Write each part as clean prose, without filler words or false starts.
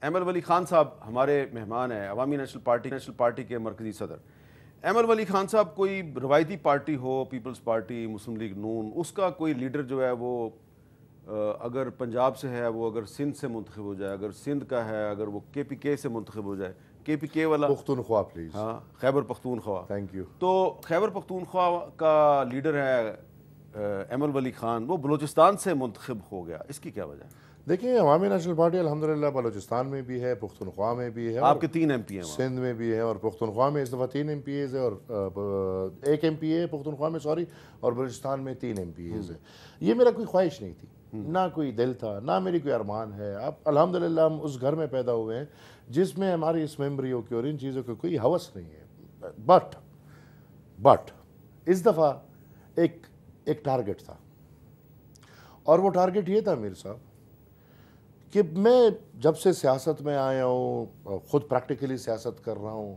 ایمل ولی خان صاحب ہمارے مہمان ہیں، عوامی نیشنل پارٹی کے مرکزی صدر۔ ایمل ولی خان صاحب کوئی روایتی پارٹی ہو، پیپلز پارٹی، مسلم لیگ نون، اس کا کوئی لیڈر جو ہے وہ اگر پنجاب سے ہے، وہ اگر سندھ سے منتخب ہو جائے، اگر سندھ کا ہے، اگر وہ کے پی کے سے منتخب ہو جائے، کے پی کے والا پختونخوا پلیز، ہاں خیبر پختونخوا، تھینک یو، تو خیبر پختونخوا کا لیڈر ہے ایمل ولی خان، وہ بلوچستان سے منتخب ہو گیا، اس کی کیا وجہ ہے؟ دیکھیں عوامی نیشنل پارٹی الحمدللہ بلوچستان میں بھی ہے، پختونخوا میں بھی ہے، آپ کے 3 MP ہیں وہاں، سندھ میں بھی ہے، اور پختونخوا میں اس دفعہ 3 MPAs ہے، اور 1 MPA ہے پختونخوا میں اور بلوچستان میں 3 MPAs ہے۔ یہ میرا کوئی خواہش نہیں تھی، نہ کوئی دل تھا، نہ میری کوئی ارمان ہے۔ اب الحمدللہ ہم اس گھر میں پیدا ہوئے ہیں جس میں ہماری اس میموریوں کی اور ان چیزوں کی کوئی ہوس نہیں ہے، بٹ اس دفعہ ایک ٹارگٹ تھا، اور وہ ٹارگٹ یہ تھا میر صاحب کہ میں جب سے سیاست میں آیا ہوں، خود پریکٹیکلی سیاست کر رہا ہوں،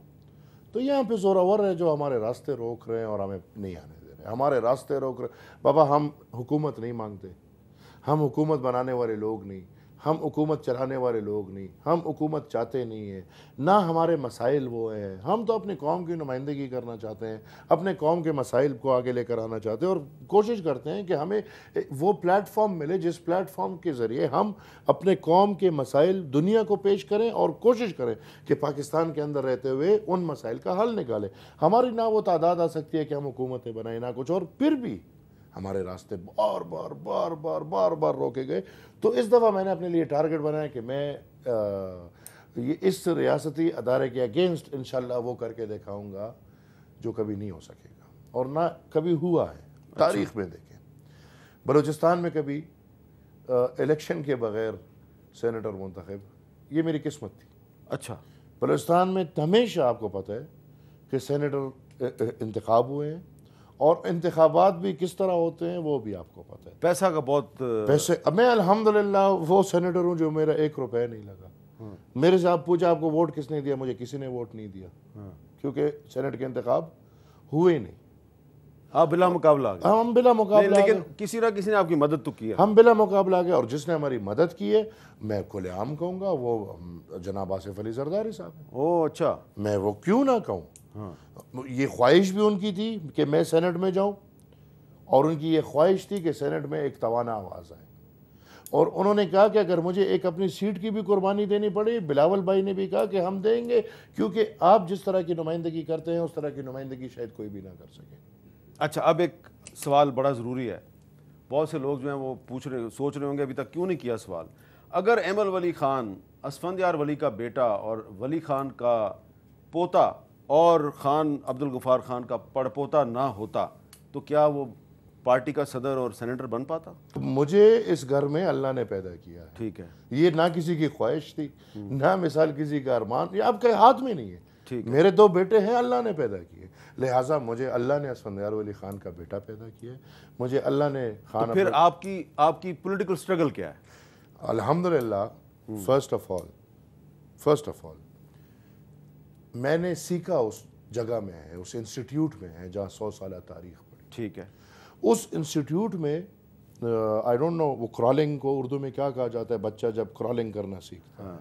تو یہاں پہ زوراور ہے جو ہمارے راستے روک رہے ہیں اور ہمیں نہیں آنے دے رہے، ہمارے راستے روک رہے۔ بابا ہم حکومت نہیں مانگتے، ہم حکومت بنانے والے لوگ نہیں، ہم حکومت چلانے والے لوگ نہیں، ہم حکومت چاہتے نہیں ہیں، نہ ہمارے مسائل وہ ہیں۔ ہم تو اپنی قوم کی نمائندگی کرنا چاہتے ہیں، اپنے قوم کے مسائل کو آگے لے کر آنا چاہتے ہیں، اور کوشش کرتے ہیں کہ ہمیں وہ پلیٹ فارم ملے جس پلیٹ فارم کے ذریعے ہم اپنے قوم کے مسائل دنیا کو پیش کریں اور کوشش کریں کہ پاکستان کے اندر رہتے ہوئے ان مسائل کا حل نکالیں۔ ہماری نہ وہ تعداد آ سکتی ہے کہ ہم حکومتیں بنائیں، نہ کچھ، اور پھر بھی ہمارے راستے بار بار روکے گئے۔ تو اس دفعہ میں نے اپنے لیے ٹارگٹ بنایا کہ میں اس ریاستی ادارے کے اگینسٹ انشاءاللہ وہ کر کے دکھاؤں گا جو کبھی نہیں ہو سکے گا، اور نہ کبھی ہوا ہے تاریخ میں۔ دیکھیں بلوچستان میں کبھی الیکشن کے بغیر سینیٹر منتخب، یہ میری قسمت تھی۔ اچھا، بلوچستان میں ہمیشہ آپ کو پتہ ہے کہ سینیٹر انتخاب ہوئے ہیں، اور انتخابات بھی کس طرح ہوتے ہیں وہ بھی آپ کو پتہ ہے۔ پیسہ کا بہت پیسے، میں الحمدللہ وہ سینیٹر ہوں جو میرا 1 روپے نہیں لگا۔ میرے سے آپ پوچھا آپ کو ووٹ کس نے دیا، مجھے کسی نے ووٹ نہیں دیا، کیونکہ سینٹ کے انتخاب ہوئے نہیں۔ آپ بلا مقابلہ آگئے، ہم بلا مقابلہ لیکن کسی نہ کسی نے آپ کی مدد تو کی ہے۔ ہم بلا مقابلہ گئے، اور جس نے ہماری مدد کی ہے میں کھلے عام کہوں گا وہ جناب آصف علی زرداری صاحب ہیں۔ اوہ اچھا، میں وہ کیوں نہ کہوں، یہ خواہش بھی ان کی تھی کہ میں سینٹ میں جاؤں، اور ان کی یہ خواہش تھی کہ سینٹ میں ایک توانا آواز آئے، اور انہوں نے کہا کہ اگر مجھے ایک اپنی سیٹ کی بھی قربانی دینی پڑی، بلاول بھائی نے بھی کہا کہ ہم دیں گے، کیونکہ آپ جس طرح کی نمائندگی کرتے ہیں اس طرح کی نمائندگی شاید کوئی بھی نہ کر سکے۔ اچھا، اب ایک سوال بڑا ضروری ہے، بہت سے لوگ جو ہیں وہ سوچ رہے ہوں گے ابھی تک کیوں نہیں کیا سوال۔ اگر ایمل ولی خان اسفندیار ولی کا بیٹا اور ولی خان کا پوتا اور خان عبدالغفار خان کا پڑپوتا نہ ہوتا تو کیا وہ پارٹی کا صدر اور سینیٹر بن پاتا؟ مجھے اس گھر میں اللہ نے پیدا کیا ہے، ٹھیک ہے، یہ نہ کسی کی خواہش تھی، نہ مثال کسی کا ارمان، یہ آپ کے ہاتھ میں نہیں ہے۔ ٹھیک ہے، میرے 2 بیٹے ہیں، اللہ نے پیدا کیے، لہٰذا مجھے اللہ نے اسفندیار ولی خان کا بیٹا پیدا کیا ہے، مجھے اللہ نے خان پھر آپ کی پولیٹیکل سٹرگل کیا ہے؟ الحمدللہ فرسٹ آف آل میں نے سیکھا اس جگہ میں ہے، اس انسٹیٹیوٹ میں ہے جہاں 100 سالہ تاریخ پڑھی۔ ٹھیک ہے، اس انسٹیٹیوٹ میں آئی ڈونٹ نو وہ کرالنگ کو اردو میں کیا کہا جاتا ہے، بچہ جب کرالنگ کرنا سیکھتا ہے،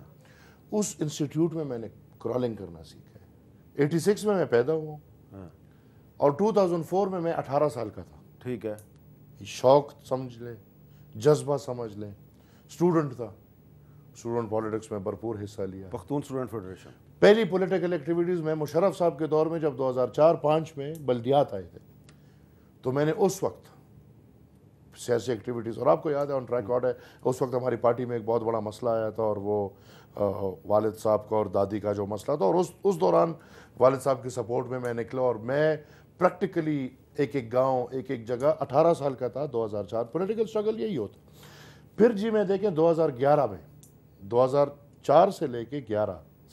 اس انسٹیٹیوٹ میں نے کرالنگ کرنا سیکھا ہے۔ 86 میں پیدا ہوا ہوں، اور 2004 میں 18 سال کا تھا۔ ٹھیک ہے، شوق سمجھ لیں، جذبہ سمجھ لیں، اسٹوڈنٹ تھا، اسٹوڈنٹ پالیٹکس میں بھرپور حصہ لیا۔ پختون اسٹوڈنٹ فیڈریشن پہلی پولیٹیکل ایکٹیویٹیز میں مشرف صاحب کے دور میں جب 2004-05 میں بلدیات آئے تھے، تو میں نے اس وقت سیاسی ایکٹیویٹیز، اور آپ کو یاد ہے آن ٹریک ہے، اس وقت ہماری پارٹی میں ایک بہت بڑا مسئلہ آیا تھا، اور وہ والد صاحب کا اور دادی کا جو مسئلہ تھا، اور اس دوران والد صاحب کی سپورٹ میں نکلا، اور میں پریکٹیکلی ایک گاؤں ایک جگہ 18 سال کا تھا 2004۔ پولیٹیکل سٹرگل یہی ہوتا۔ پھر جی میں دیکھیں 2011 میں 2004 سے لے کے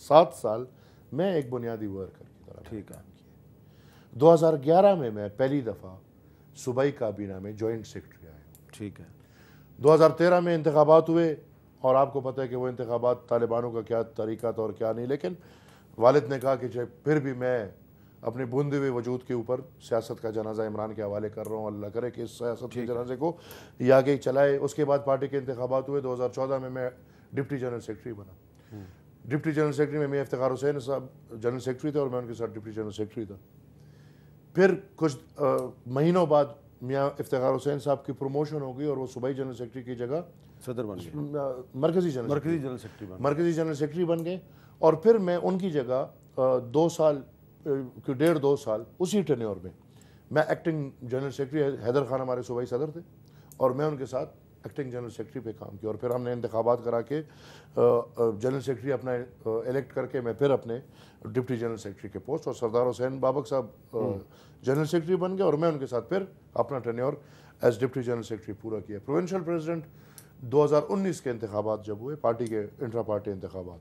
7 سال میں ایک بنیادی ورکر کی طرح ٹھیک ہے، کام کیا۔ 2011 میں پہلی دفعہ صوبائی کابینہ میں جوائنٹ سیکرٹری آیا۔ ٹھیک ہے، 2013 میں انتخابات ہوئے، اور آپ کو پتہ ہے کہ وہ انتخابات طالبانوں کا کیا طریقہ تھا اور کیا نہیں، لیکن والد نے کہا کہ پھر بھی میں اپنے بوندے ہوئے وجود کے اوپر سیاست کا جنازہ عمران کے حوالے کر رہا ہوں، اللہ کرے کہ اس سیاست کے جنازے کو یہ آگے چلائے۔ اس کے بعد پارٹی کے انتخابات ہوئے، 2014 میں ڈپٹی جنرل سیکرٹری بنا۔ ڈپٹی جنرل سیکرٹری میں میاں افتخار حسین صاحب جنرل سیکرٹری تھے اور میں ان کے ساتھ ڈپٹی جنرل سیکرٹری تھا. پھر کچھ مہینوں بعد میاں افتخار حسین صاحب کی پروموشن ہو گئی اور وہ صوبائی جنرل سیکرٹری کی جگہ صدر بن گئے, مرکزی جنرل مرکزی جنرل سیکرٹری بن گئے. اور پھر میں ان کی جگہ 2 سال 1.5-2 سال اسی ٹینیور میں acting general secretary, Haider Khan ہمارے صوبائی صدر تھے اور میں ان کے ساتھ ایکٹنگ جنرل سیکرٹری پہ کام کیا. اور پھر ہم نے انتخابات کرا کے جنرل سیکرٹری اپنا الیکٹ کر کے میں پھر اپنے ڈپٹی جنرل سیکرٹری کے پوسٹ, اور سردار حسین بابک صاحب جنرل سیکرٹری بن گئے اور میں ان کے ساتھ پھر اپنا tenure as deputy general secretary پورا کیا. پروونشل پریزیڈنٹ 2019 کے انتخابات جب ہوئے, پارٹی کے انٹرا پارٹی انتخابات,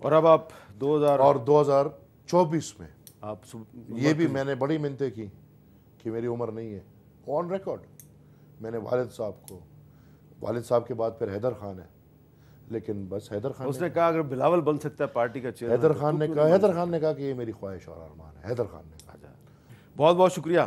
اور اب آپ 2024 میں آپ یہ بھی میں نے بڑی منتیں کی کہ میری عمر نہیں ہے, آن ریکارڈ میں نے والد صاحب کے بعد پھر حیدر خان ہے, لیکن بس حیدر خان اس نے کہا اگر بلاول بن سکتا ہے پارٹی کا چیئرمین, حیدر خان نے کہا کہ یہ میری خواہش اور ارمان ہے. حیدر خان نے کہا. بہت بہت شکریہ.